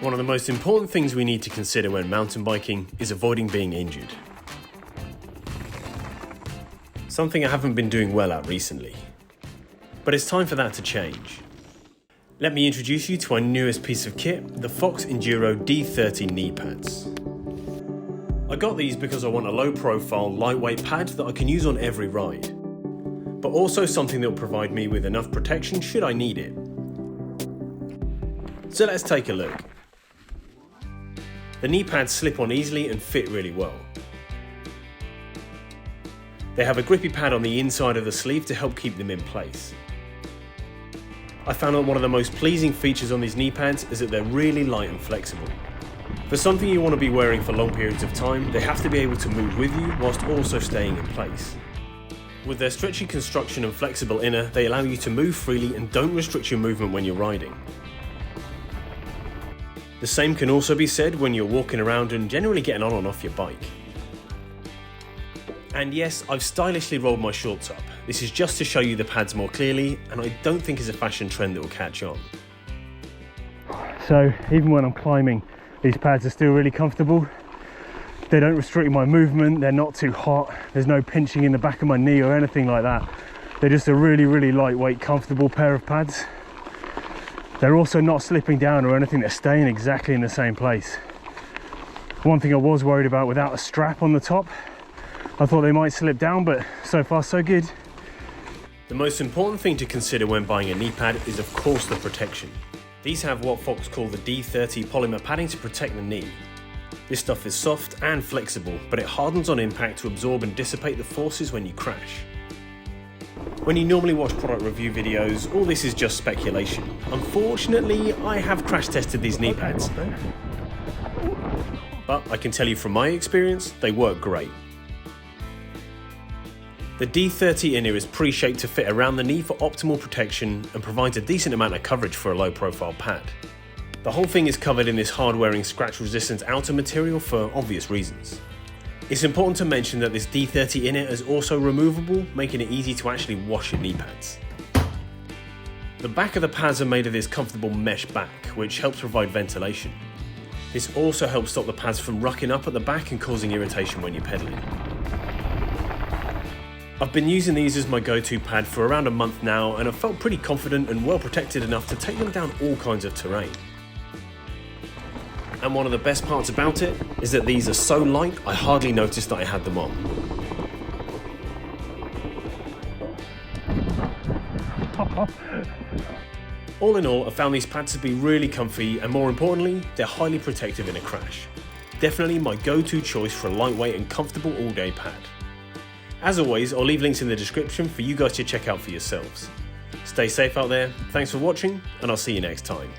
One of the most important things we need to consider when mountain biking is avoiding being injured. Something I haven't been doing well at recently. But it's time for that to change. Let me introduce you to our newest piece of kit, the Fox Enduro D30 knee pads. I got these because I want a low profile, lightweight pad that I can use on every ride, but also something that will provide me with enough protection should I need it. So let's take a look. The knee pads slip on easily and fit really well. They have a grippy pad on the inside of the sleeve to help keep them in place. I found that one of the most pleasing features on these knee pads is that they're really light and flexible. For something you want to be wearing for long periods of time, they have to be able to move with you whilst also staying in place. With their stretchy construction and flexible inner, they allow you to move freely and don't restrict your movement when you're riding. The same can also be said when you're walking around and generally getting on and off your bike. And yes, I've stylishly rolled my shorts up. This is just to show you the pads more clearly, and I don't think it's a fashion trend that will catch on. So even when I'm climbing, these pads are still really comfortable. They don't restrict my movement, they're not too hot, there's no pinching in the back of my knee or anything like that. They're just a really lightweight, comfortable pair of pads. They're also not slipping down or anything, they're staying exactly in the same place. One thing I was worried about, without a strap on the top, I thought they might slip down, but so far so good. The most important thing to consider when buying a knee pad is of course the protection. These have what Fox call the D30 polymer padding to protect the knee. This stuff is soft and flexible, but it hardens on impact to absorb and dissipate the forces when you crash. When you normally watch product review videos, all this is just speculation. Unfortunately, I have crash tested these knee pads. But I can tell you from my experience, they work great. The D30 inner is pre-shaped to fit around the knee for optimal protection and provides a decent amount of coverage for a low-profile pad. The whole thing is covered in this hard-wearing scratch-resistant outer material for obvious reasons. It's important to mention that this D30 inner is also removable, making it easy to actually wash your knee pads. The back of the pads are made of this comfortable mesh back, which helps provide ventilation. This also helps stop the pads from rucking up at the back and causing irritation when you're pedaling. I've been using these as my go-to pad for around a month now, and I've felt pretty confident and well protected enough to take them down all kinds of terrain. And one of the best parts about it is that these are so light, I hardly noticed that I had them on. All in all, I found these pads to be really comfy, and more importantly, they're highly protective in a crash. Definitely my go-to choice for a lightweight and comfortable all-day pad. As always, I'll leave links in the description for you guys to check out for yourselves. Stay safe out there, thanks for watching, and I'll see you next time.